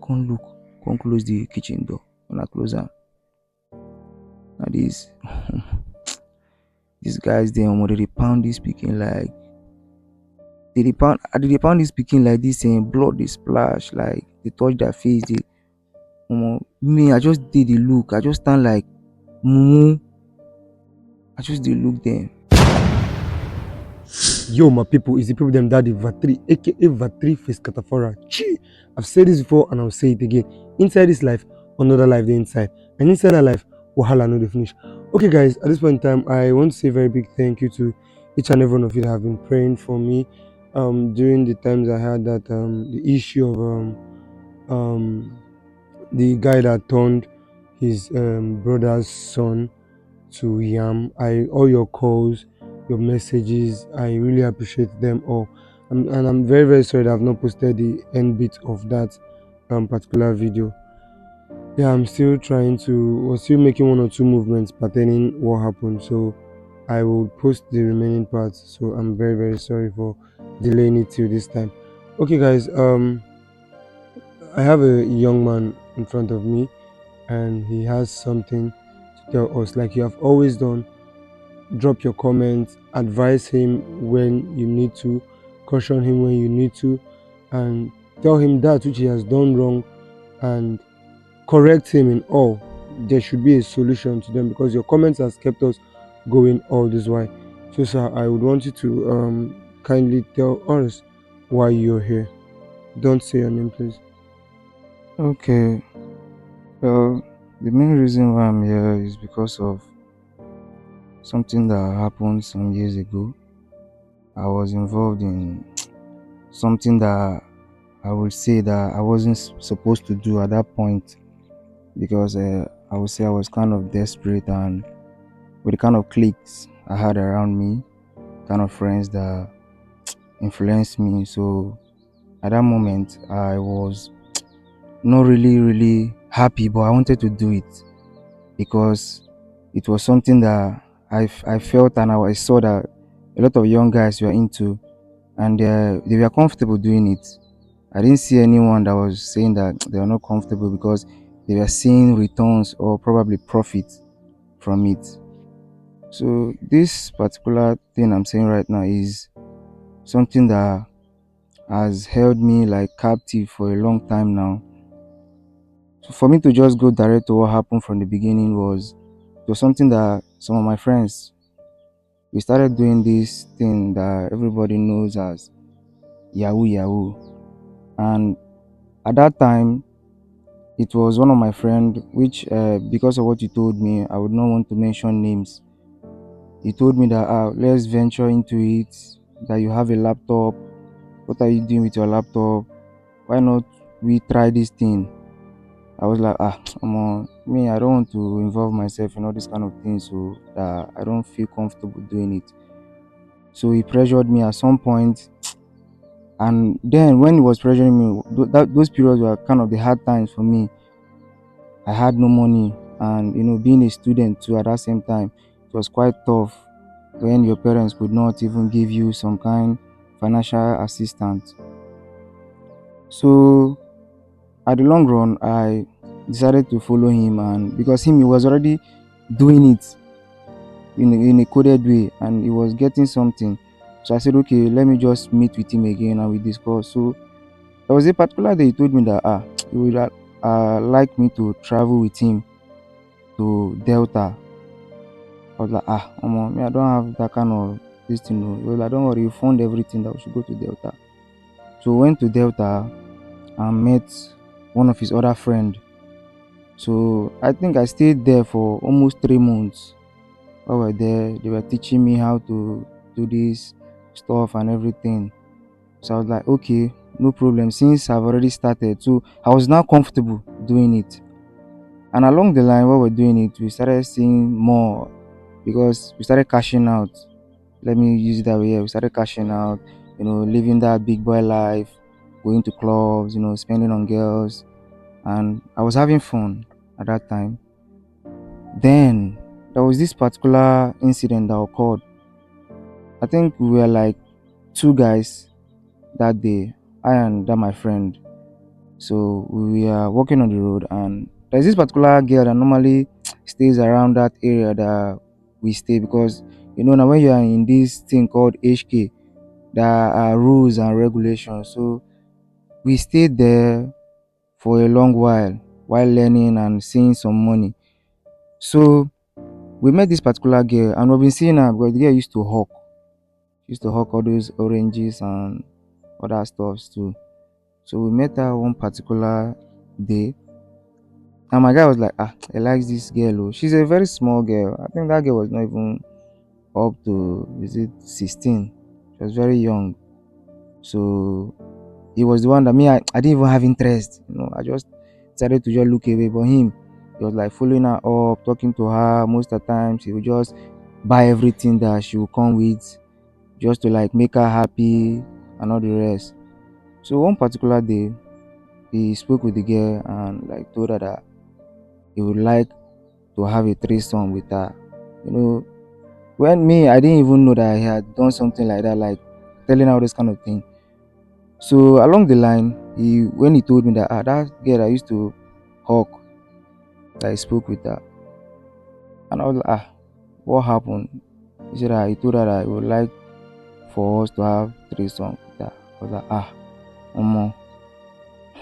come look, come close the kitchen door. When I close am, na this these guys dem omo, dey pound this pikin like dey pound this pikin like this, blood dey splash, like dey touch their face, dey omo. Me, I just dey look, I just stand like mumu, I just dey look dem. Yo, my people, it's the people them daddy Vatri, aka Vatri face catafora. Chi! I've said this before and I'll say it again. Inside this life, another life the inside. And inside that life, wahala no dey finish. Okay guys, at this point in time, I want to say a very big thank you to each and every one of you that have been praying for me during the times I had that the issue of the guy that turned his brother's son to yam. All your calls, your messages, I really appreciate them all. And I'm very, very sorry that I've not posted the end bit of that particular video. Yeah, I'm still we're still making one or two movements pertaining what happened. So I will post the remaining parts. So I'm very, very sorry for delaying it till this time. Okay guys, I have a young man in front of me and he has something to tell us, like you have always done. Drop your comments, advise him when you need to, caution him when you need to, and tell him that which he has done wrong and correct him in all. There should be a solution to them because your comments has kept us going all this while. So sir, I would want you to kindly tell us why you're here. Don't say your name, please. Okay, well, the main reason why I'm here is because of something that happened some years ago. I was involved in something that I would say that I wasn't supposed to do at that point, because I would say I was kind of desperate, and with the kind of cliques I had around me, kind of friends that influenced me. So at that moment, I was not really happy, but I wanted to do it because it was something that I felt and I saw that a lot of young guys were into, and they were comfortable doing it. I didn't see anyone that was saying that they were not comfortable because they were seeing returns or probably profit from it. So this particular thing I'm saying right now is something that has held me like captive for a long time now. So for me to just go direct to what happened from the beginning it was something that some of my friends, we started doing this thing that everybody knows as Yahoo. And at that time, it was one of my friend, which because of what he told me, I would not want to mention names. He told me that let's venture into it, that you have a laptop. What are you doing with your laptop? Why not we try this thing? I was like, me, I don't want to involve myself in all this kind of things, so that I don't feel comfortable doing it. So he pressured me at some point, and then when he was pressuring me, those periods were kind of the hard times for me. I had no money, and being a student too at that same time, it was quite tough when your parents could not even give you some kind financial assistance. So at the long run, I decided to follow him, and because he was already doing it in a coded way and he was getting something. So I said, okay, let me just meet with him again and we discuss. So there was a particular day he told me that he would like me to travel with him to Delta. I was like, me, I don't have that kind of this thing. No. He was like, don't worry, you found everything that we should go to Delta. So we went to Delta and met one of his other friend. So I think I stayed there for almost 3 months. While we were there, they were teaching me how to do this stuff and everything. So I was like, okay, no problem, since I've already started. So I was now comfortable doing it. And along the line, while we're doing it, we started seeing more because we started cashing out. Let me use it that way. We started cashing out, living that big boy life, going to clubs, spending on girls. And I was having fun at that time. Then there was this particular incident that occurred. I think we were like 2 guys that day, I and that my friend. So we are walking on the road, and there's this particular girl that normally stays around that area that we stay, because now when you are in this thing called HK, there are rules and regulations. So we stayed there for a long while learning and seeing some money. So we met this particular girl, and we've been seeing her because the girl used to hawk. She used to hawk all those oranges and other stuffs too. So we met her one particular day, and my guy was like, he likes this girl. Oh. She's a very small girl. I think that girl was not even up to, is it 16? She was very young. So he was the one that I didn't even have interest. I just decided to just look away. But him, he was like following her up, talking to her. Most of the times, he would just buy everything that she would come with, just to like make her happy and all the rest. So one particular day, he spoke with the girl and like told her that he would like to have a threesome with her. You know, when I didn't even know that he had done something like that, like telling her all this kind of thing. So along the line, when he told me that that girl I used to hawk, that I spoke with her, and I was like, what happened? He said that he told her that he would like for us to have threesome with her. I was like, Omo,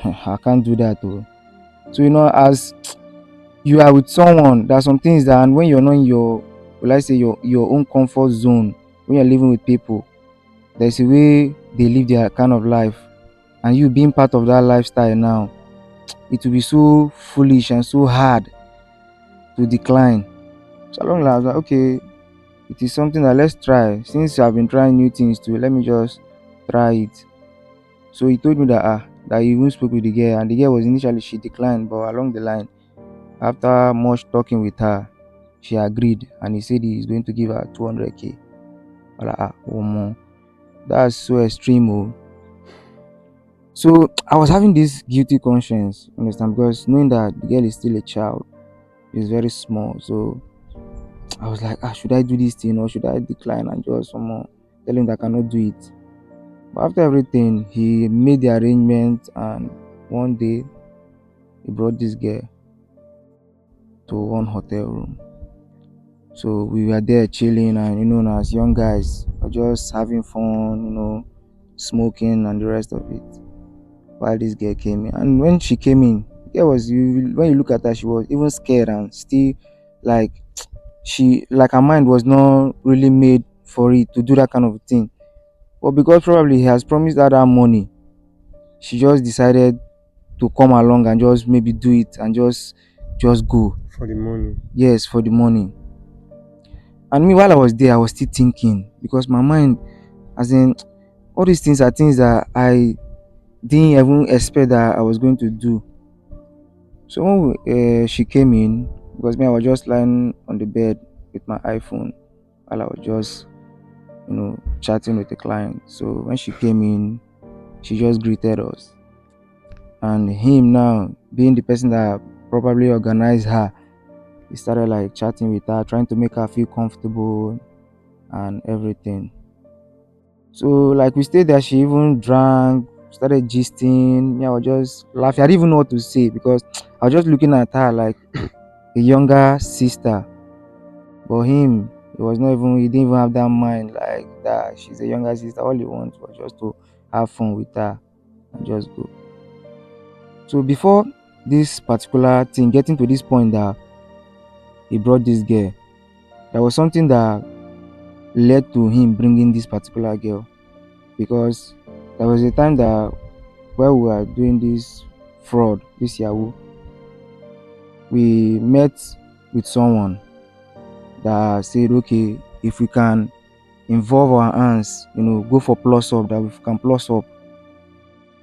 I can't do that too. So as you are with someone, there are some things that, and when you're not in your, will I say, your own comfort zone, when you're living with people, there's a way they live their kind of life, and you being part of that lifestyle now, it will be so foolish and so hard to decline. So along the line, I was like, okay, it is something that let's try. Since I've been trying new things too, let me just try it. So he told me that that he even spoke with the girl, and the girl was initially, she declined, but along the line, after much talking with her, she agreed, and he said he's going to give her 200K. I was like, oh man, that's so extreme. Oh. So I was having this guilty conscience, understand, because knowing that the girl is still a child, is very small. So I was like, should I do this thing or should I decline and just someone tell him that I cannot do it? But after everything, he made the arrangement, and one day he brought this girl to one hotel room. So we were there chilling, and as young guys, we're just having fun, smoking and the rest of it. While this girl came in, and when she came in, the girl was, when you look at her, she was even scared and still like, her mind was not really made for it to do that kind of thing. But because probably he has promised her that money, she just decided to come along and just maybe do it and just go. For the money. Yes, for the money. And me, while I was there, I was still thinking, because my mind, as in, all these things are things that I didn't even expect that I was going to do. So when she came in, because me, I was just lying on the bed with my iPhone while I was just chatting with the client. So when she came in, she just greeted us, and him, now being the person that probably organized her, he started like chatting with her, trying to make her feel comfortable and everything. So like we stayed there, she even drank, started gisting. Me, I was just laughing. I didn't even know what to say, because I was just looking at her like a younger sister. But him, he didn't even have that mind like that. She's a younger sister. All he wants was just to have fun with her and just go. So before this particular thing, getting to this point that he brought this girl, there was something that led to him bringing this particular girl, because there was a time that while we were doing this fraud, this Yahoo, we met with someone that said, okay, if we can involve our hands, go for plus up, that if we can plus up,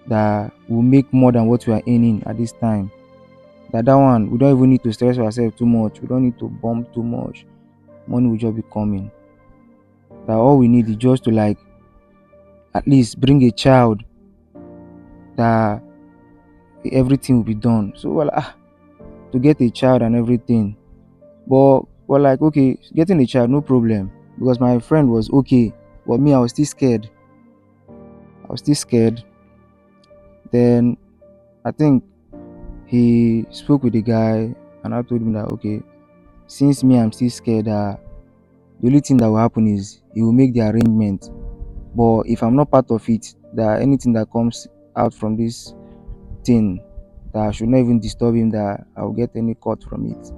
that we'll make more than what we are earning at this time. That one, we don't even need to stress ourselves too much. We don't need to bump too much. Money will just be coming. That all we need is just to like at least bring a child, that everything will be done. So to get a child and everything. But we're like, okay, getting a child, no problem. Because my friend was okay. But me, I was still scared. Then I think he spoke with the guy and I told him that okay, since me I'm still scared that the only thing that will happen is he will make the arrangement. But if I'm not part of it, that anything that comes out from this thing, that I should not even disturb him, that I'll get any cut from it.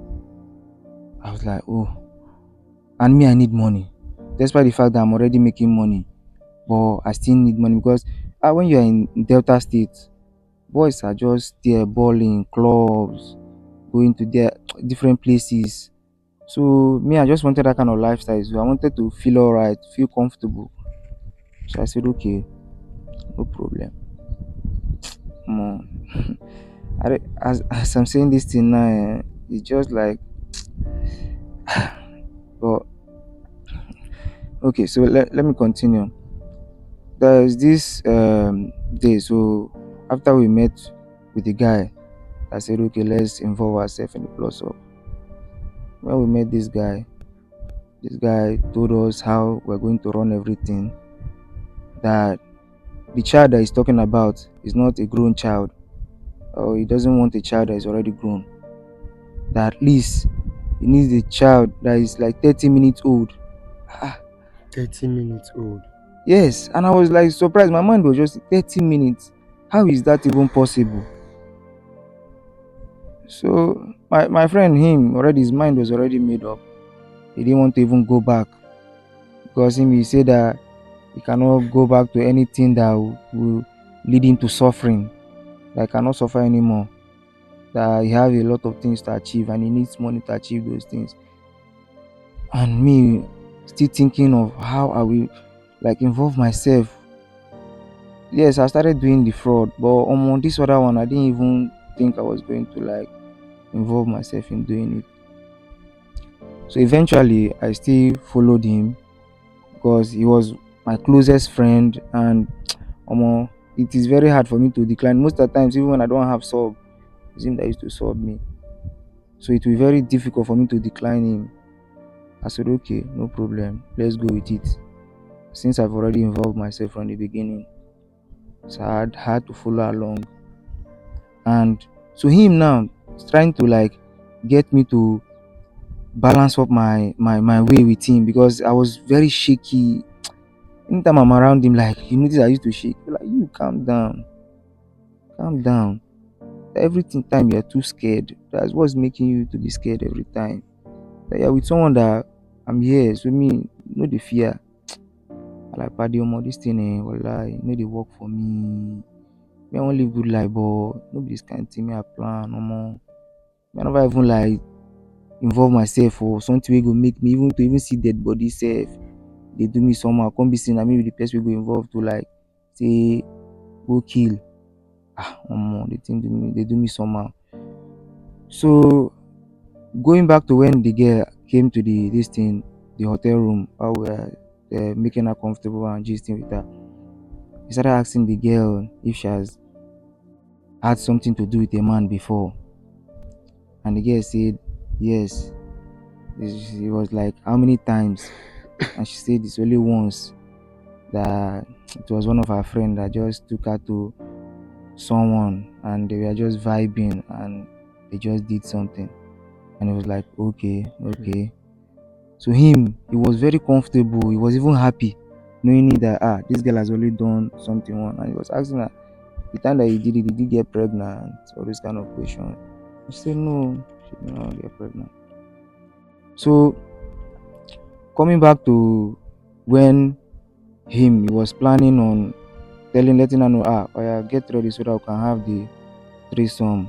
I was like, oh, and me, I need money. Despite the fact that I'm already making money, but I still need money because when you're in Delta State, boys are just there balling, clubs, going to their different places. So me, I just wanted that kind of lifestyle. So I wanted to feel alright, feel comfortable. So I said, okay, no problem. More. as I'm saying this thing now, it's just like, but okay. So let me continue. There's this day. So after we met with the guy, I said, okay, let's involve ourselves in the plus up. When we met this guy told us how we're going to run everything. That the child that he's talking about is not a grown child, or he doesn't want a child that is already grown. That at least he needs a child that is like 30 minutes old. Ah, 30 minutes old. yes, and I was like surprised. My mind was just 30 minutes. How is that even possible? So my friend, him already, his mind was already made up. He didn't want to even go back because him he said that he cannot go back to anything that will lead him to suffering. That he cannot suffer anymore. That he have a lot of things to achieve and he needs money to achieve those things. And me still thinking of how I will like involve myself. Yes, I started doing the fraud, but on this other one, I didn't even think I was going to like involve myself in doing it. So eventually, I still followed him because he was my closest friend, and it is very hard for me to decline. Most of the times, even when I don't have sub, it's him that used to sub me. So it will be very difficult for me to decline him. I said, okay, no problem, let's go with it. Since I've already involved myself from the beginning, so I had to follow along. And so him now is trying to like get me to balance up my way with him because I was very shaky. Anytime I'm around him, like he notice I used to shake. Like, you calm down, calm down. Everything time you're too scared. That's what's making you to be scared every time. That you're with someone that I'm here, so me no the fear. I like party this thing wallah, no dey work for me. Me I wan live good life, but no be this kind thing me I plan Me I never even like involve myself for something wey go make me even to even see dead body sef dey do me somehow. Come be say na me be the person wey go involve to like say go kill. The thing dey do me somehow. So going back to when the girl came to this thing, the hotel room, while we were making her comfortable and gisting with her, he started asking the girl if she has had something to do with a man before, and the girl said yes. He was like, how many times? And she said it's only once, that it was one of her friends that just took her to someone and they were just vibing and they just did something. And he was like, okay, okay. So him, he was very comfortable. He was even happy knowing that this girl has already done something one. And he was asking her the time that he did it, did he get pregnant? All this kind of question. She said no, she did not get pregnant. So coming back to when he was planning on letting her know, oh yeah, get ready so that we can have the threesome,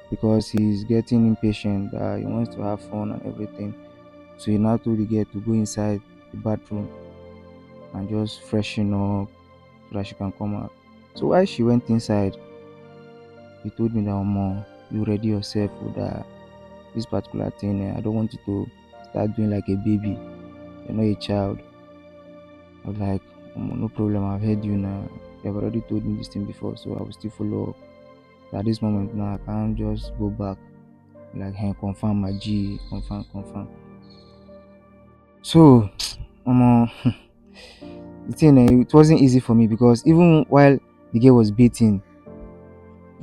because he's getting impatient, he wants to have fun and everything. So he now told the girl to go inside the bathroom and just freshen up so that she can come out. So while she went inside, he told me that, you ready yourself for this particular thing. I don't want you to start doing like a baby. You're not a child. I was like, no problem, I've heard you now. You have already told me this thing before, so I will still follow up. At this moment now, I can't just go back like, hey, confirm my G, confirm. So, the thing, it wasn't easy for me because even while the girl was beating,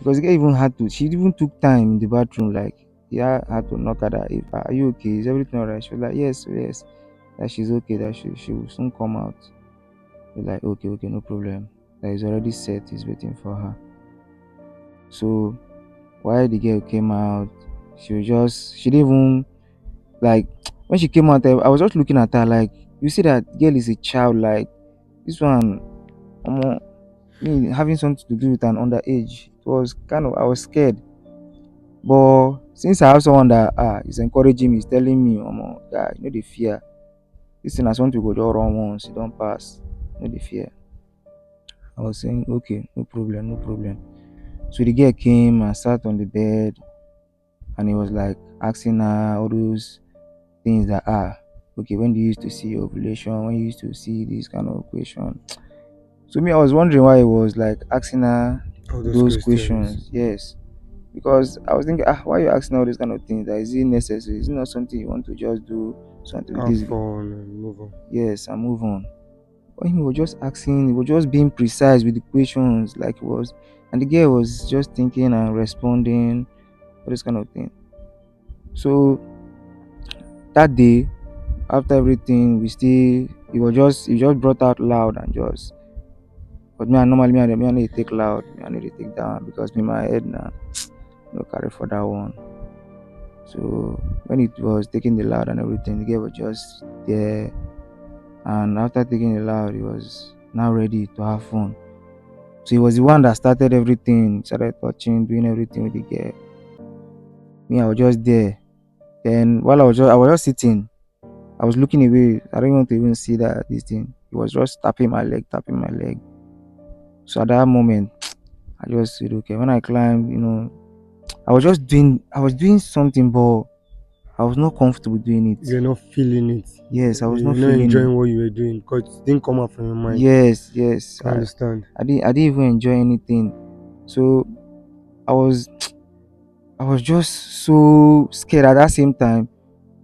because the girl even had to. She even took time in the bathroom. Like he had to knock at her. If are you okay? Is everything alright? She was like yes, yes. That she's okay. That she will soon come out. We're like okay, okay, no problem. That is already set. He's waiting for her. So while the girl came out, she didn't even like when she came out. I was just looking at her like you see that girl is a child. Like this one, me having something to do with an underage. It was kind of I was scared. But since I have someone that is encouraging me, is telling me, guy, you know the fear. This thing as want to go just run once, you don't pass. No the fear. I was saying, okay, no problem, no problem. So the girl came and sat on the bed and he was like asking her all those things that okay, when do you used to see your ovulation, when you used to see this kind of question. So me, I was wondering why he was like asking her All those those questions. questions. Yes. Because I was thinking, why are you asking all these kind of things? That is it necessary? Is it not something you want to just do something with Have this? fun and move on. Yes, and move on. But he was just asking, he was just being precise with the questions, like it was, and the girl was just thinking and responding, all this kind of thing. So that day, after everything, he just brought out loud and just, but me, I normally, me, I need to take loud, me, I need to take down because me, my head now, no carry for that one. So when it was taking the loud and everything, the girl was just there. And after taking the loud, he was now ready to have fun. So he was the one that started everything, started touching, doing everything with the girl. Me, I was just there. Then while I was just sitting, I was looking away. I didn't want to even see that this thing. He was just tapping my leg, tapping my leg. So at that moment, I just said, okay. When I climbed, I was doing something, but I was not comfortable doing it. You're not feeling it. Yes, I was not You're not feeling it. enjoying what you were doing because it didn't come out from your mind. Yes, yes. I understand. I didn't even enjoy anything. So I was I was just so scared at that same time.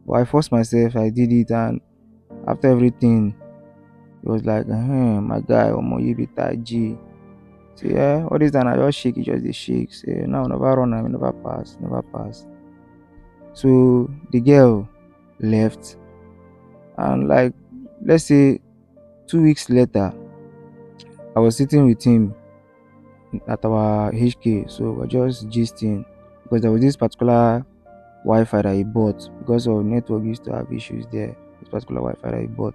But I forced myself, I did it, and after everything, it was like, my guy, you be tight G. So yeah, all this time I just shake, it just the shake. Say now never run, I never pass, never pass. So the girl left, and like let's say 2 weeks later, I was sitting with him at our HK. So we're just gisting because there was this particular Wi-Fi that he bought because of network used to have issues there. This particular Wi-Fi that he bought.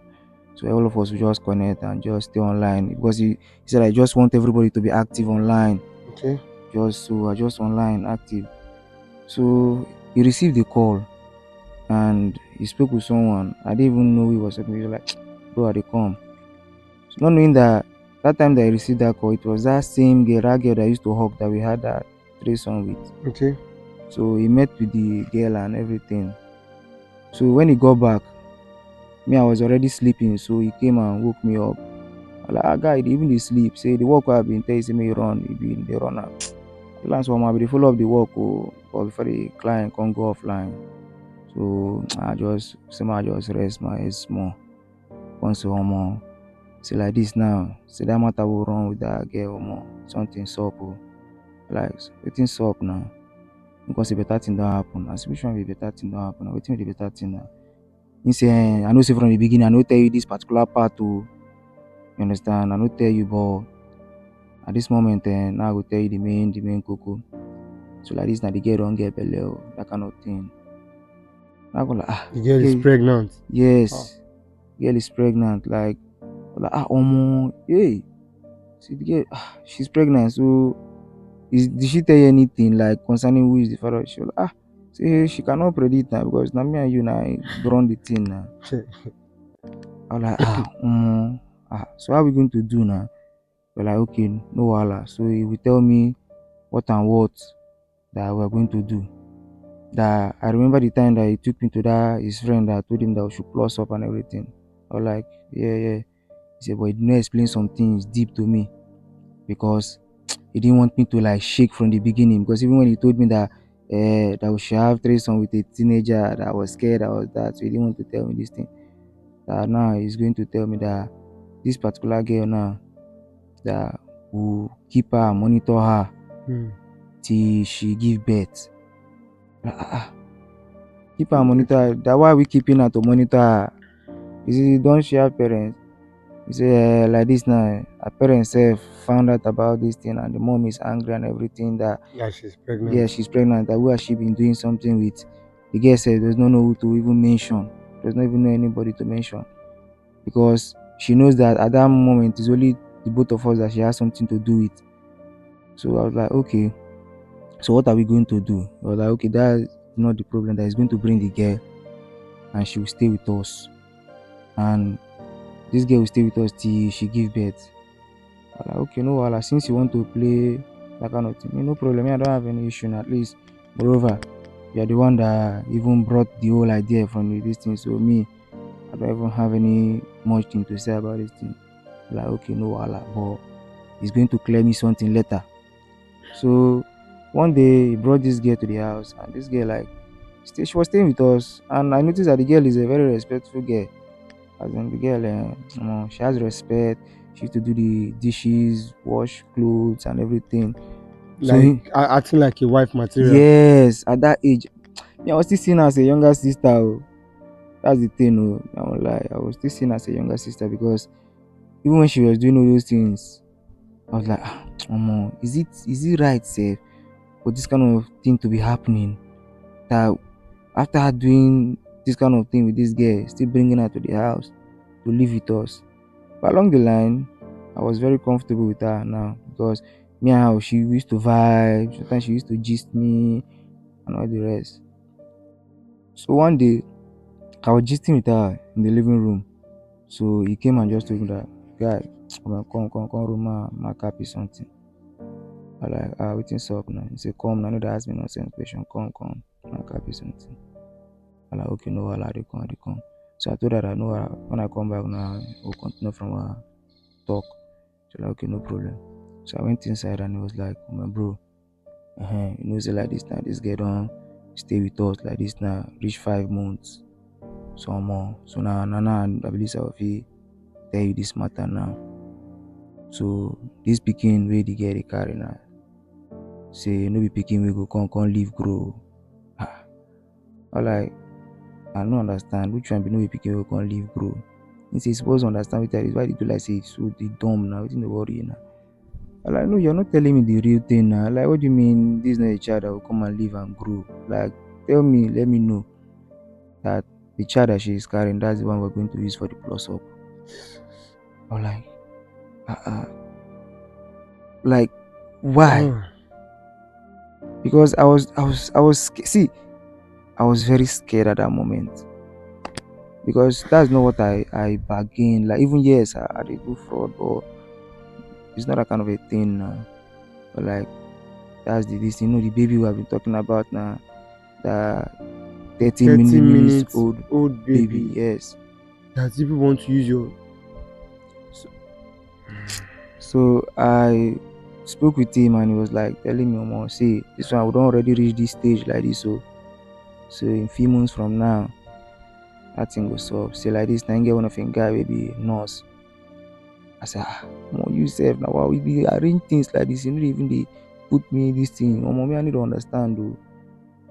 So all of us would just connect and just stay online because he said I just want everybody to be active online. Okay. Just so I just online active. So he received the call and he spoke with someone. I didn't even know he was talking. He was like, bro, they come. So not knowing that time that I received that call, it was that same girl, that girl that used to hug that we had that threesome with. Okay. So he met with the girl and everything. So when he got back, me I was already sleeping. So he came and woke me up. I like, guy, even dey sleep. Say the work wey I been tell you say make you run, you been dey run am. Last one, I be dey follow up the work but before the client come go offline. So I just say make I just rest my head small. Come say say like this now, say that matter will run with that girl something sup Like wetin sup now? Because a better thing don happen. I say which one be better thing don happen? Wetin be the better thing now? He say I know say from the beginning I no tell you this particular part you understand? I no tell you but at this moment now I go tell you the main koko. So like this na the girl don get belle that kind of thing. I go like The girl is girl, pregnant. Ah. yes, girl is pregnant. Like hey, see the girl she's pregnant. So did she tell you anything like concerning who is the father? She was like say she cannot predict now because na me and you na run the thing now. I was like so how we going to do now? We're like okay, no wahala. So he will tell me what and what that we're going to do. That I remember the time that he took me to that his friend that told him that we should plus up and everything. I was like, yeah, yeah. He said, but he did not explain some things deep to me because he didn't want me to like shake from the beginning. Because even when he told me that we should have threesome with a teenager, that I was scared, I was that, so he didn't want to tell me this thing. That now he's going to tell me that this particular girl now that will keep her, monitor her. Hmm. till she give birth. Like, keep her Okay. monitor. That why we keeping her to monitor her? Is it don't she have parents? He say like this now. Her parents sef found out about this thing and the mom is angry and everything that Yeah, she's yeah pregnant. she's pregnant. That who has she been doing something with? The girl said does not know who to even mention. Does not even know anybody to mention because she knows that at that moment it's only the both of us that she has something to do with. So I was like, okay, so what are we going to do? I was like, okay, that's not the problem. That is going to bring the girl and she will stay with us. And this girl will stay with us till she give birth. I was like, okay, no wahala. Since you want to play that kind of thing, no problem. I don't have any issue. At least, moreover, you are the one that even brought the whole idea from this thing. So me, I don't even have any much thing to say about this thing. Like, okay, no wahala, but he's going to clear me something later. So one day he brought this girl to the house, and this girl like she was staying with us, and I noticed that the girl is a very respectful girl. As in the girl, she has respect. She used to do the dishes, wash clothes, and everything. So Like acting like a wife material. yes, at that age, me, I was still seeing her as a younger sister. Oh. That's the thing. Oh, I won't lie. I was still seeing her as a younger sister because even when she was doing all those things, I was like, is it right, safe for this kind of thing to be happening? That after her doing this kind of thing with this girl, still bringing her to the house to live with us. But along the line, I was very comfortable with her now because me and her, she used to vibe. Sometimes she used to gist me and all the rest. So one day, I was gisting with her in the living room. So he came and just told me that, guy, come, room, my cap is something. I like, waiting up now. He said, come, I know that ask me nonsense question. Come, my cap is something. I like, okay, no, they come. So I told her that, no, when I come back now, we'll continue from our talk. So like, okay, no problem. So I went inside and he was like, oh my bro, you know, say like this now, this girl don't stay with us like this now, reach 5 months, some more. So now, I believe I will tell you this matter now. So this picking where the girl they carry now, say no be picking we go come leave grow. Ah, I like I don't understand which one be no be picking we come leave grow. He say suppose to understand what that is. Why did you like say so the dumb now? Within the worry now. I like no, you're not telling me the real thing now. Like what do you mean this is not a child that will come and live and grow? Like tell me, let me know that the child that she is carrying, that's the one we're going to use for the plus up. I'm like, like why? Oh, Because see, I was very scared at that moment because that's not what I bargain. Like even yes, I did do fraud, but it's not that kind of a thing now. But like that's this the baby we have been talking about now, the 30 30 minutes minutes old old baby. baby Yes. that people want to use your. So, so I spoke with him and he was like telling me, "Omo, see, this one we don't already reach this stage like this, so in few months from now, that thing go solve. Say like this, now get one of him guy will be nurse." I said, omo, you sef now wow, we dey arrange things like this, you know even dey put me this thing. Omo, me I need to understand though.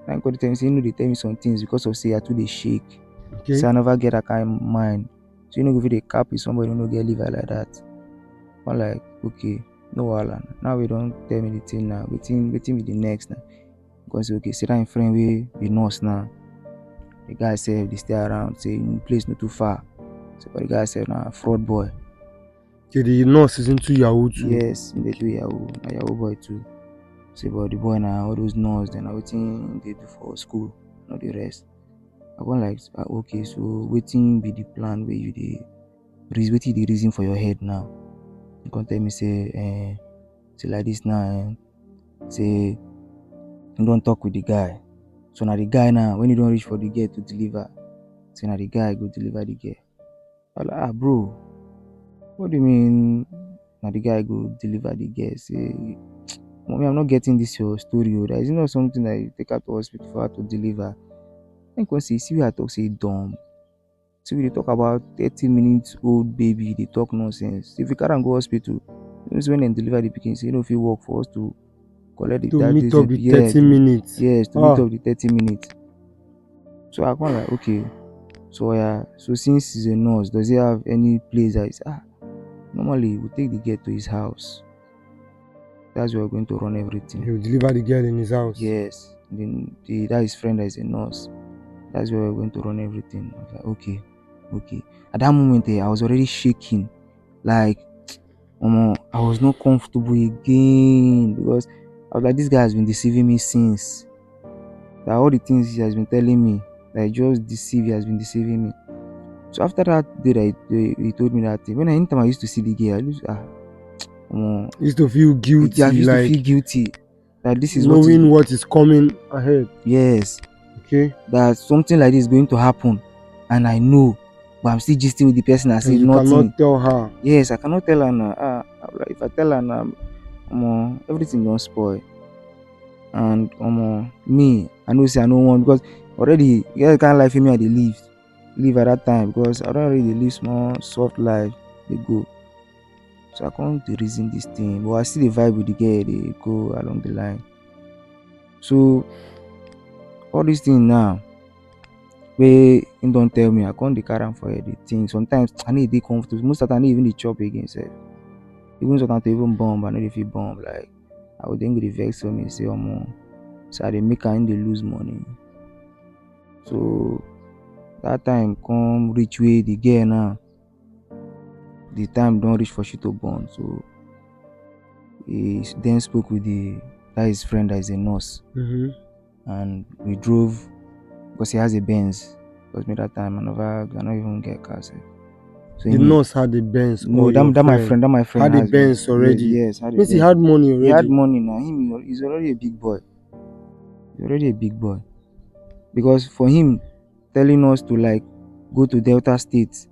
Thank God tell me say you know dey tell me some things because of say I too dey shake. Okay. Say I never get that kind of mind. So you know go fit dey cap with somebody who no get liver like that. I'm like, okay, no wahala. Now we don't tell me the thing now. Wetin be the next now? Because okay, say that him friend wey be nurse now. The guy sef dey stay around, say him place no too far. So but the guy sef na fraud boy. Okay, the nurse is into Yahoo too. Yes, him dey do yahoo, na yahoo boy too. Say but the boy na all those nurse dem na wetin dey do for school, no the rest. I go like okay, so wetin be the plan wey you dey wetin you dey reason for your head now? You come tell me say like this now say you don talk with the guy. So na the guy now when you don reach for the girl to deliver, say na the guy go deliver the girl. I like bro, what do you mean na the guy go deliver the girl? Say mommy, I'm not getting this your story. Oh. That is not something that you take her to hospital for her to deliver. Then come say, see where I talk say dumb. See we dey talk about 30 minutes old baby, they talk nonsense. If you carry am go hospital, you know say when dem deliver the pikin, say you no fit work for us to collect To that meet this up with yeah 30 to minutes. yes to meet Ah, up the 30 minutes. So I come like okay. So yeah, so since he's a nurse, does he have any place that is normally we take the girl to his house. That's where we're going to run everything. he will deliver the girl in his house. Yes. Then that his friend that is a nurse. That's where we're going to run everything. I was like, okay, okay. At that moment, I was already shaking. Like, I was not comfortable again because I was like, this guy has been deceiving me since. That all the things he has been telling me, that just deceive, he has been deceiving me. So after that day that he told me that thing, when anytime I used to see the girl, I used Used to feel I guilty, used to feel like guilty that this is what is knowing what is coming ahead. yes, Okay, that something like this is going to happen, and I know, but I'm still gisting with the person I and say you nothing. cannot tell her. Yes, I cannot tell her now. Like, if I tell her now, everything don't spoil. And me, I know say I no want because already you can't life me I dey live at that time because I don't really live small soft life they go. So I come to reason this thing, but I see the vibe with the girl they go along the line. So all these things now wey him don tell me, I come dey carry am for head dey think. Sometimes I no dey comfortable. Most of the time I no even dey chop again sef. Even sometimes to even bomb, I no dey fit bomb. Like I go then go dey vex for me say so I dey make am dey lose money. So that time come reach wey the girl now, the time don reach for she to born. So he then spoke with that his friend that is a nurse, Mm-hmm. and we drove because he has a Benz. Because me that time I no even get car sef. So The me nurse had the Benz, no or your friend that my friend had the has Benz. Benz Yes, already. yes, had a Means he Benz. had money He had already. money now. He's already a big boy. He's already a big boy. Because for him telling us to like go to Delta State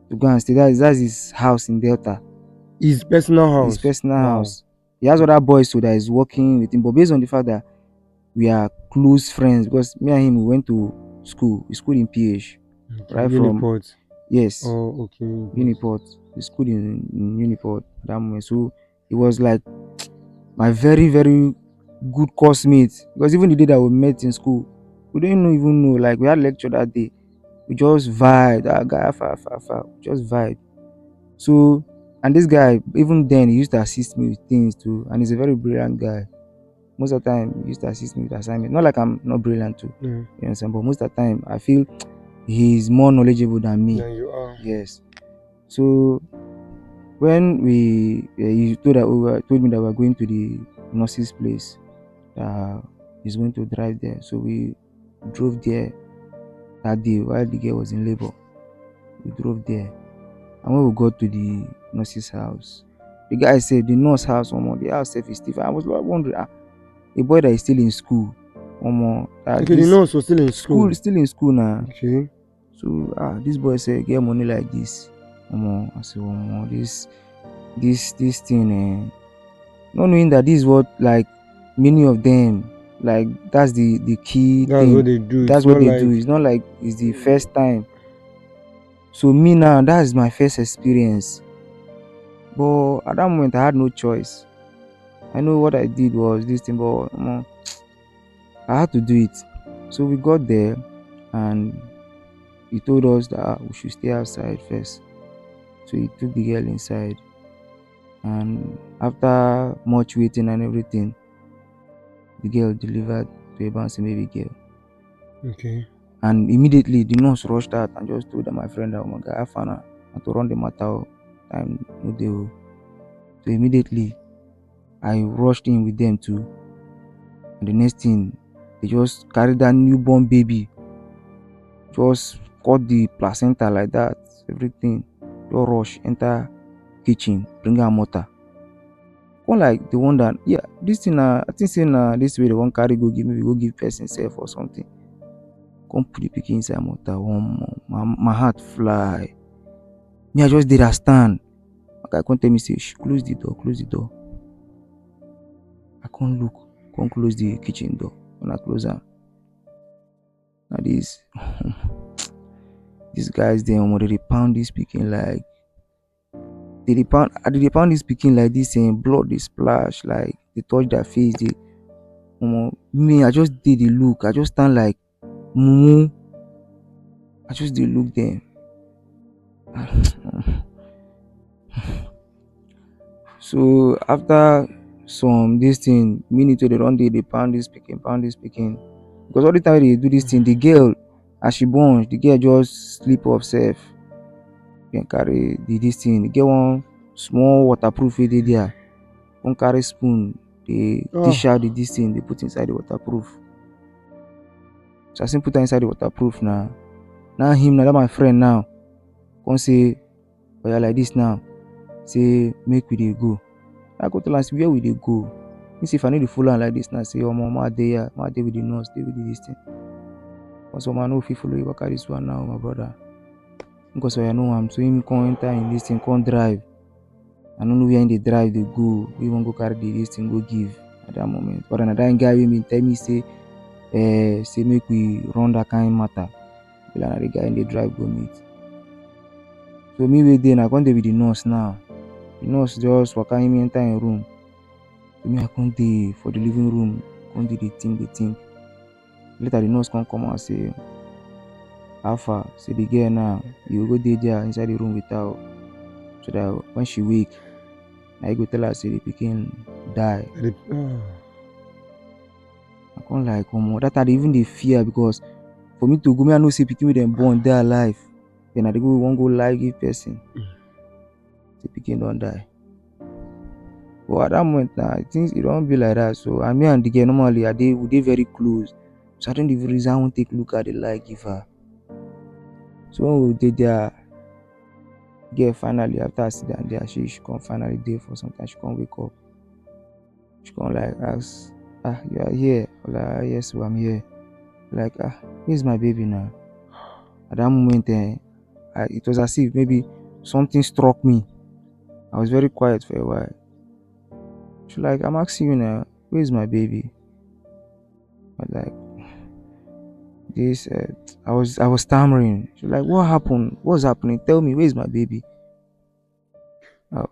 to go and stay, that's his house in Delta. His personal His house. personal Wow. house. He has other boys so that is working with him. But based on the fact that we are close friends, because me and him we went to school. We schooled in PH. Okay. Right from Uniport. yes, Oh, okay. Uniport. Uniport. We schooled in Uniport at that moment. So it was like my very, very good course mate. Because even the day that we met in school, we didn't even know. Like we had lecture that day. We just vibe. That guy, far. Just vibe. So, and this guy, even then, he used to assist me with things too. And he's a very brilliant guy. Most of the time, he used to assist me with assignments. Not like I'm not brilliant too, Yeah. you understand? But most of the time, I feel he's more knowledgeable than me. Then you are. Yes. So, when he told me that we were going to the nurse's place, he's going to drive there. So, we drove there that day while the girl was in labor. We drove there. And when we got to the nurse's house, the guy said the nurse house, the house self is different. I was like wondering, a boy that is still in school, that Okay, the this nurse was still in school. still in school now. Okay. So this boy said get money like this. I said, this thing, not knowing that this is what like many of them like that's the key That's what thing. they do. It's That's what not they do. like It's not like it's the first time. So me now, that is my first experience. But at that moment, I had no choice. I know what I did was this thing, but I had to do it. So we got there, and he told us that we should stay outside first. So he took the girl inside, and after much waiting and everything, the girl delivered to a bouncing baby girl. okay. And immediately, the nurse rushed out and just told my friend that, oh my God, I found her and to run the matter. Time no deal. So immediately, I rushed in with them too. And the next thing, they just carried that newborn baby, just cut the placenta like that, everything. Just rush, enter kitchen, bring her mortar. Come like they wonder, yeah, this thing I think say this way they want carry go give me, go give person self or something. Come put the pikin inside mortar, my heart fly. Me, I just did a stand. My guy come tell me say, shh, close the door, close the door. I can't look, can't close the kitchen door. When I close am, now this these guys they dey pound this pikin like they dey pound this pikin like this, and blood dey splash, like they touch their face, Me, I just did the look. I just stand like mumu. I just did look them. So after some this thing, minute they run dey pound this speaking. Because all the time they do this thing, the girl as she born, the girl just sleep off self. Can carry this thing. The girl one small waterproof wey dey there. Come carry spoon, they dish Oh, out this thing, they put inside the waterproof. So I still put her inside the waterproof now. Now him, now that my friend now, come say, oh yeah, like this now. Say make we dey go. I go tell am say where we dey go. Me say if I need to follow am like this now, say mama dey here, ma dey with the nurse, dey with this thing. Because I no fit follow you waka this one now, my brother. Because I know am, so him come enter in this thing, come drive. I don't know where in the drive they go. We won't go carry this thing, go give at that moment. But another guy will be tell me say make we run that kind of matter. But another guy in the drive go meet. So me wait there, I come there with the nurse now. The nurse just waka him enter in room. So me I come there for the living room, come there the think. Later the nurse come and say, Alpha, say the girl now, you go there inside the room with her. So that when she wake, I go tell her say the pikin die. I come like that I even dey fear because for me to go, me I know say pikin wey dem born dey alive. Then I dey go wan go live give person. The pikin don die. But at that moment now, things it don't be like that. So and me and the girl normally we dey very close. So I don't even reason I want take look at the light give her. So when we did there, girl finally after I sit down there, she come finally dey for some time. She come wake up. She come like ask, you are here? I'm like, yes, so I'm here. Like, where's my baby now? At that moment, it was as if maybe something struck me. I was very quiet for a while. She's like, I'm asking you now, where's my baby? I'm like, this. I was stammering. She's like, what happened? What's happening? Tell me, where's my baby? Oh.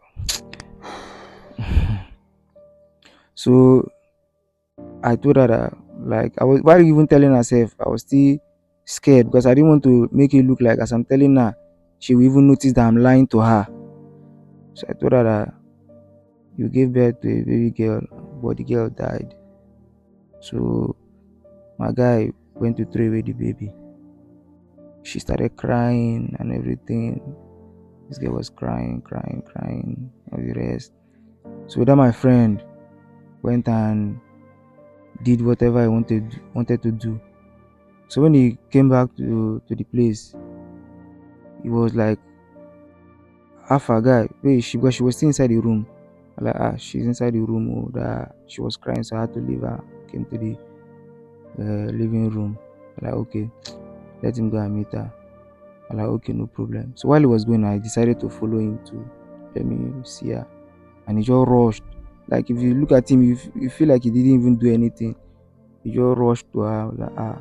So I told her that, like, I was while even telling herself, I was still scared because I didn't want to make it look like as I'm telling her, she will even notice that I'm lying to her. So I told her that you gave birth to a baby girl, but the girl died. So my guy went to throw away the baby. She started crying and everything. This girl was crying, all the rest. So then my friend went and did whatever I wanted to do. So when he came back to the place, he was like, half a guy, wait, because she was still inside the room. I'm like, she's inside the room. Oh, that she was crying, so I had to leave her. Came to the living room. I'm like, okay, let him go and meet her. I'm like, okay, no problem. So while he was going, I decided to follow him to let me see her. And he just rushed. Like if you look at him, you feel like he didn't even do anything. He just rushed to her. Like,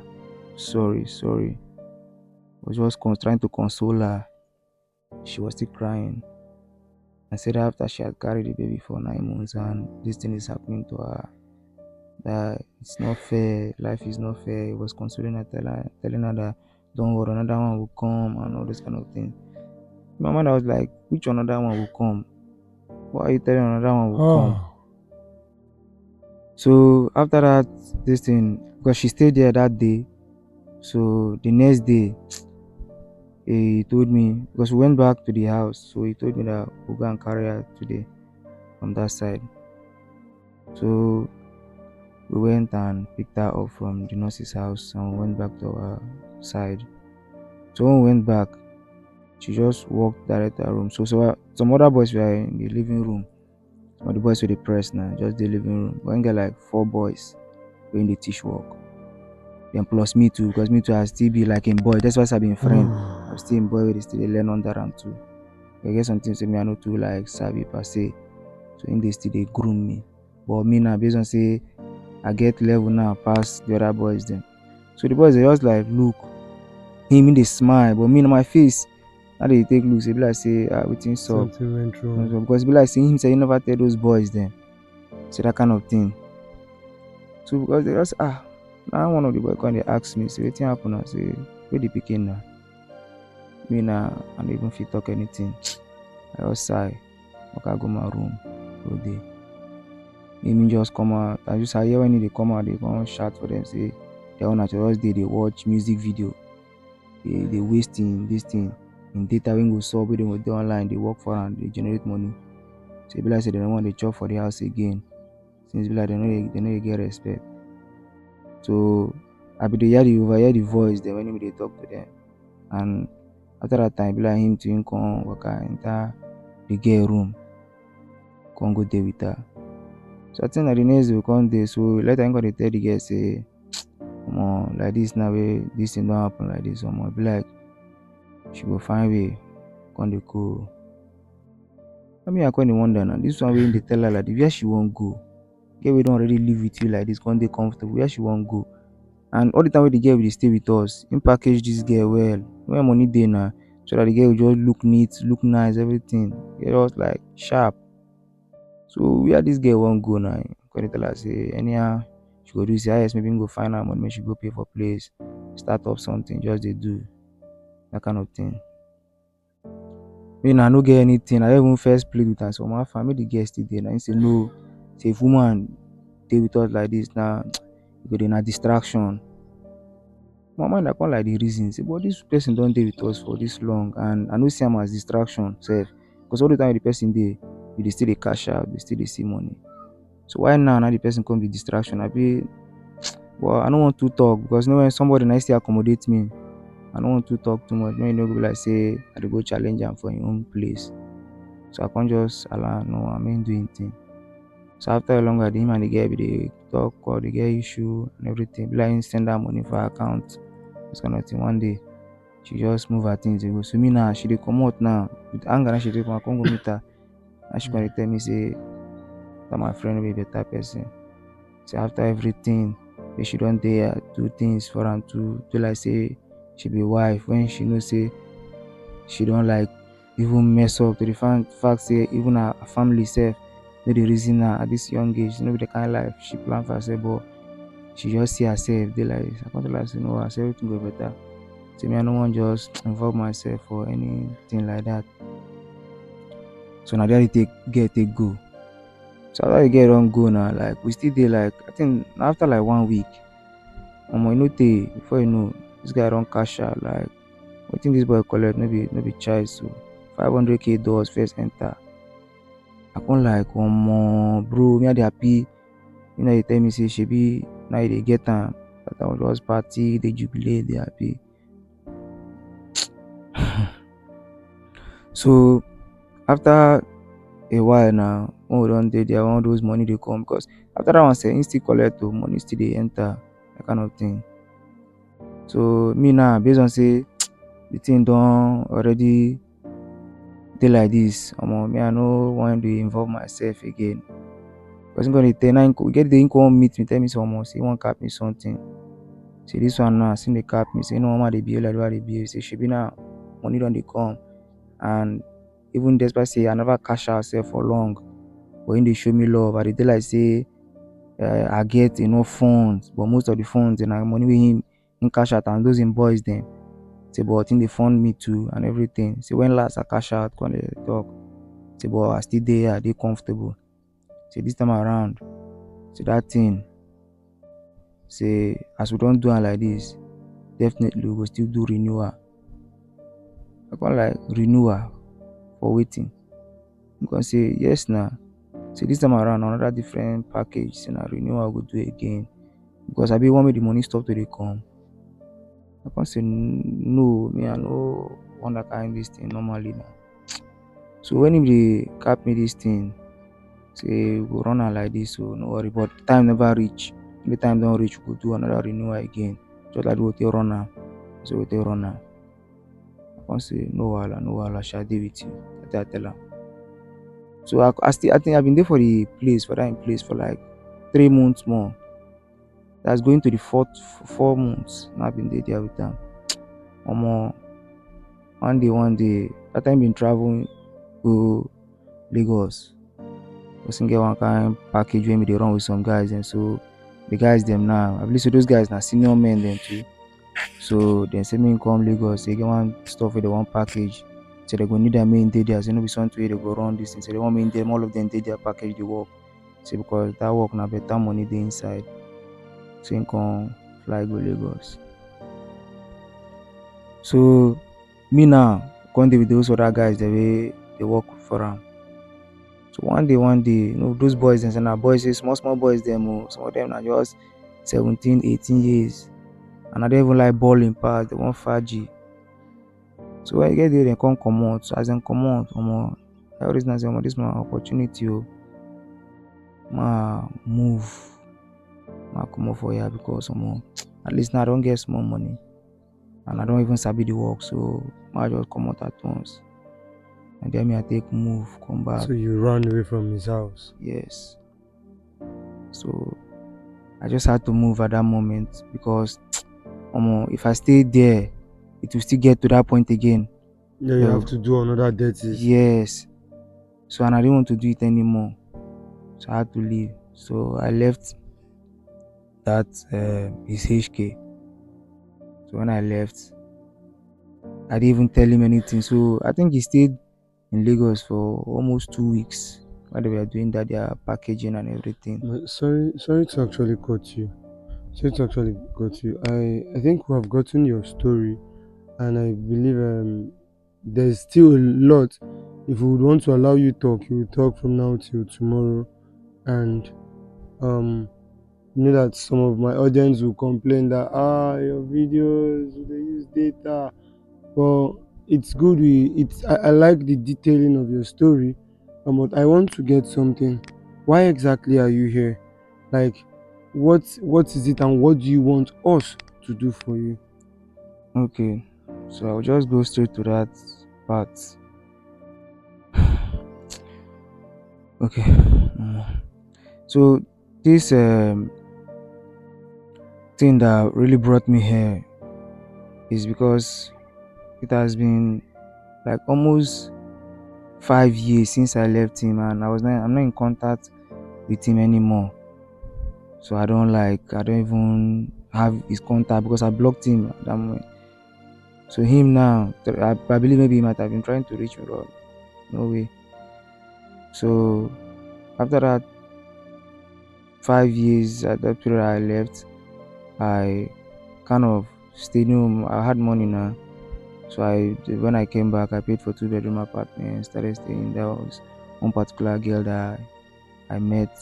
sorry. I was just trying to console her. She was still crying. I said after she had carried the baby for 9 months and this thing is happening to her, that it's not fair, life is not fair. He was consoling her, telling her that don't worry, another one will come and all this kind of thing. In my mind I was like, which another one will come? Why are you telling another one will come? So after that, this thing, because she stayed there that day, so the next day he told me, because we went back to the house, so he told me that we'll go and carry her today from that side. So we went and picked her up from the nurse's house and we went back to our side. So when we went back, she just walked direct to her room. So some other boys were in the living room. Some of the boys were the press now, just the living room. We get like 4 boys doing the teach work. Then plus me too, because me too I still be like a boy. That's why I've been friend. I was still in boy where they still learn under them too. I guess something say me I know too like savvy per se. So in they still they groom me. But me now based on say I get level now past the other boys then. So the boys they just like look him in they smile, but me in my face how they take looks, they be like say everything up. Something went wrong. Because be like saying him say you never tell those boys then. So that kind of thing. So because they just now one of the boy come dey ask me say wetin happen. I say where the pikin na, me na I no even fit talk anything. I just sigh, waka go my room, go dey. Him just come out. I hear when he dey come out, they come shout for them say their own na to just dey watch music video. They wasting this thing in data wey go sup wey dem go dey online, dey work for am, dey generate money. So e be like say dem no wan dey chop for the house again. Since e be like dem no dey get respect. So I be dey overhear the voice dem when him dey talk to them. And after that time, e be like him too him come waka enter the girl room, come go dey with her. So I think na the next day we come dey. So later him come dey tell the girl say, omo, like this now wey this thing don happen like this, omo, e be like she go find way come dey go. I mean I come dey wonder now, this one wey him dey tell her like this, where she wan go? Girl wey don already live with you like this, come dey comfortable, where she wan go? And all the time wey the girl dey stay with us, him package this girl well. When money dey na, so that the girl will just look neat, look nice, everything. Girl was like sharp. So where this girl wan go now? Come dey tell her say anyhow she go do, say highest maybe him go find her money, make she go pay for place, start up something, just dey do that kind of thing. Me na I no get anything. I even first plead with am, so my family the girl still dey. Na him say no, say if woman dey with us like this now, e go dey na distraction. My mind I come like the reason say, but this person don dey with us for this long, and I no see am as distraction sef. Because all the time the person dey, you dey still dey cash out, you still dey see money. So why now the person come be distraction? Abi, well, I no want to talk because you know when somebody na still accommodate me, I no want to talk too much. When you no go be like say I dey go challenge am for him own place. So I can't just allow no I mean do anything. So after a longer day, him and the girl be dey talk or the girl issue and everything. Be like him send her money for her account. This kind of thing. One day she just move her things dey go. So me now she dey comot now. With anger now she dey come, I come go meet her. And she come dey tell me say that my friend be a better person. So after everything, wey she don dey do things for am to do like say she be wife, when she know say she don like even mess up to the fact say even her family sef no dey reason her at this young age. No be the kind life she plan for herself, but she just see herself dey like this. I come tell her say no, I say everything go better. Say me I no wan just involve myself for anything like that. So na there the girl take go. So after the girl don go now, like we still dey like, I think after like 1 week, omo, e no tey before you know, this guy don cash out. Like wetin this boy collect no be child. So 500k dollars first enter. I come like, omo, bro, me I dey happy. You know, they tell me say shebi now you dey get am. That I will just party, dey jubilate, dey happy. So after a while now, when we don dey there, all those money dey come, because after that one say him still collect o, money still dey enter, that kind of thing. So me now, based on say the thing don already dey like this, omo, me I no wan dey involve myself again. Because him gonna tell, now we get the him come meet me, tell me say omo, say he wan cap me something. Say this one now, see dey cap me, say no mama dey behave like the way I dey behave. Say shebi now money don dey come, and even despite say I never cash out sef for long, but him dey show me love. I dey dey like say I get enough funds, but most of the funds na money wey him cash out and those him boys dem. Say but him dey fund me too and everything. Say when last I cash out, come dey talk. Say but I still dey here, I dey comfortable. Say this time around, say that thing, say as we don do am like this, definitely we go still do renewal. I come like, renewal for wetin? Him come say yes na. Say this time around another different package, say na renewal we go do again. Because I be want make the money stop to dey come. I come say no, me I no want that kind this thing normally now. So when him dey cap me this thing, say we go run am like this, so no worry. But time never reach. When the time don reach, we go do another renewal again. Just like the way we take run am, so we take run am. I come say no wahala, shall dey with you. I tell am. So I think I've been there for the place, for that place for like 3 months more. That's going to the 4 months. Now I've been there with them. Omo, one day, that time been traveling to Lagos. Person get one kind package when we dey run with some guys, and so the guys them now. I believe so those guys now senior men then too. So then say me come Lagos, say get one stuff with the one package. So they go need a main day there. So no be something way they go run this thing. So they want main them, all of them did their package the work. So because that work now better money they inside. So him come fly go Lagos. So me now come dey with those other guys the way they work for am. So one day, those boys dem say na boys say small boys dem some of them na just 17, 18 years and I don't even like balling pass, they want faji. So when you get there dem come comot, so as dem comot I always na say dis na opportunity move, comot for here because at least now I don get small money and I don even sabi the work, so I just comot at once and then me I take move come back. So you run away from his house. Yes. So I just had to move at that moment because if I stay there, it will still get to that point again. Then you have to do another dirties. Yes. So and I didn't want to do it anymore. So I had to leave. So I left that his HK. So when I left, I didn't even tell him anything. So I think he stayed in Lagos for almost 2 weeks while they were doing that their packaging and everything. Sorry to actually cut you. Sorry to actually cut you. I think we have gotten your story, and I believe there's still a lot. If we would want to allow you talk, you will talk from now till tomorrow, and um that some of my audience will complain that your videos they use data. Well, it's good. I like the detailing of your story, but I want to get something. Why exactly are you here? Like, what is it, and what do you want us to do for you? Okay. So I'll just go straight to that part. Okay. So this thing that really brought me here is because it has been like almost 5 years since I left him and I'm not in contact with him anymore. So I don't even have his contact because I blocked him at that moment. So him now, I believe maybe he might have been trying to reach me, but no way. So after that 5 years at that period I left, I kind of stayed home. I had money now. So when I came back, I paid for 2 bedroom apartment, started staying. There was one particular girl that I met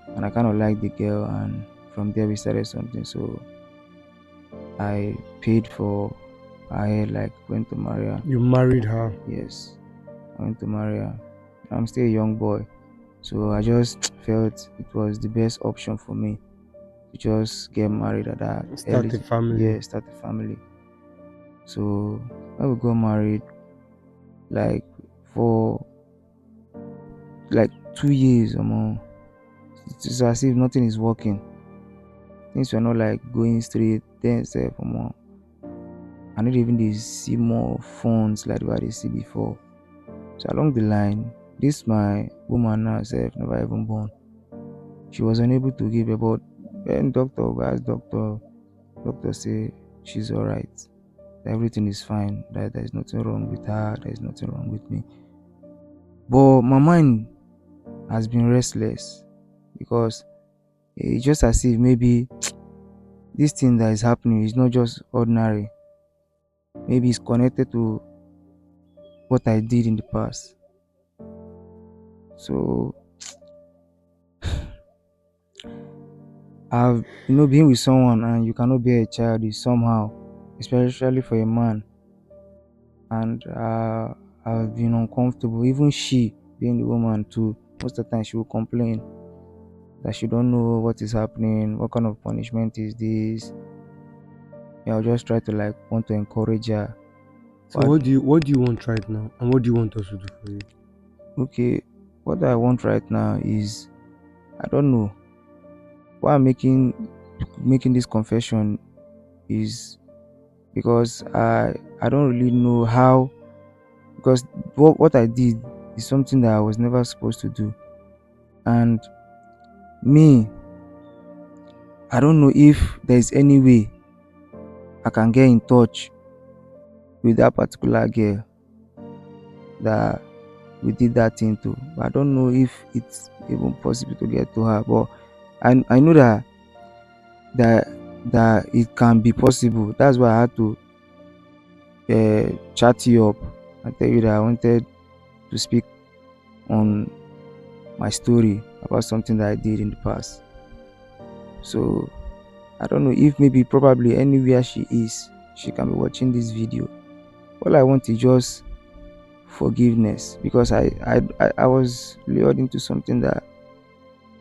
and I kind of liked the girl, and from there we started something. So I paid for her hair, like went to marry her. You married her. Yes, I went to marry her. I'm still a young boy, so I just felt it was the best option for me to just get married at that early. Start a family. Yeah, start a family. So when we got married, like for like 2 years or more, it's as if nothing is working. Things were not like going straight. Then say for more, I need even to see more funds like what I see before. So along the line, this my woman now herself never even born. She was unable to give about when doctor asked doctor say she's alright. Everything is fine, that there's nothing wrong with her, there's nothing wrong with me. But my mind has been restless because it's just as if maybe this thing that is happening is not just ordinary. Maybe it's connected to what I did in the past. So I've been with someone and you cannot bear a child is somehow, especially for a man. And I've been uncomfortable. Even she, being the woman too, most of the time she will complain that she don't know what is happening, what kind of punishment is this. Yeah, I'll just try to like want to encourage her. So But what do you want right now, and what do you want us to do for you? okay, what I want right now is I don't know. Why I'm making this confession is because I don't really know how, because what I did is something that I was never supposed to do. And me, I don't know if there's any way I can get in touch with that particular girl that we did that thing to. But I don't know if it's even possible to get to her. But I know that that it can be possible. That's why I had to chat you up and tell you that I wanted to speak on my story about something that I did in the past. So I don't know if maybe probably anywhere she is, she can be watching this video. All I want is just forgiveness because I was lured into something that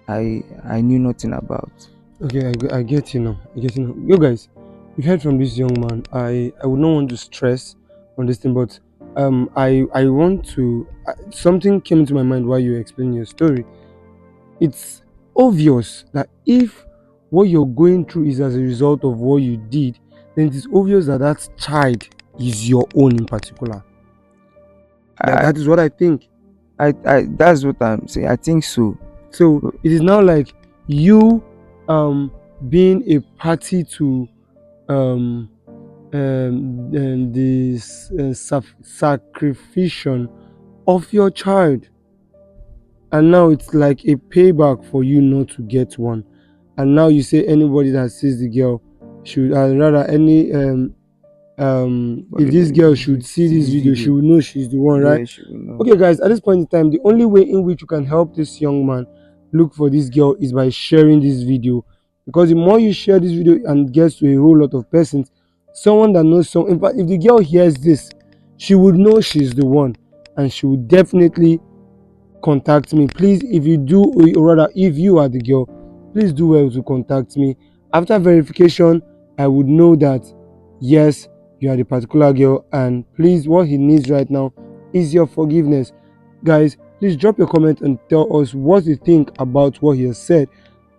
I knew nothing about. Okay, I get you now. I get you now. You guys, you heard from this young man. I would not want to stress on this thing, but I want to. Something came into my mind while you were explaining your story. It's obvious that if what you're going through is as a result of what you did, then it is obvious that that child is your own in particular. I That is what I think. I that's what I'm saying. I think so. So it is now like you um being a party to um this sacrifice of your child, and now it's like a payback for you not to get one. And now you say anybody that sees the girl should, rather any But if this girl you should should see see this this video, she video. will know she's the one, right? Yeah, she will know. Okay, guys, at this point in time, the only way in which you can help this young man look for this girl is by sharing this video. Because the more you share this video and gets to a whole lot of persons, someone that knows some, in fact, if the girl hears this, she would know she's the one, and she would definitely contact me. Please, if you do, or rather, if you are the girl, please do well to contact me. After verification, I would know that yes, you are the particular girl, and please, what he needs right now is your forgiveness. Guys, please drop your comment and tell us what you think about what he has said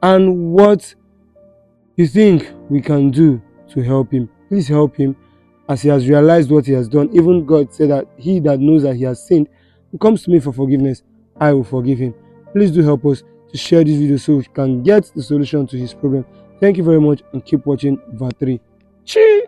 and what you think we can do to help him. Please help him as he has realized what he has done. Even God said that he that knows that he has sinned comes to me for forgiveness, I will forgive him. Please do help us to share this video so we can get the solution to his problem. Thank you very much and keep watching Vatri. Chee!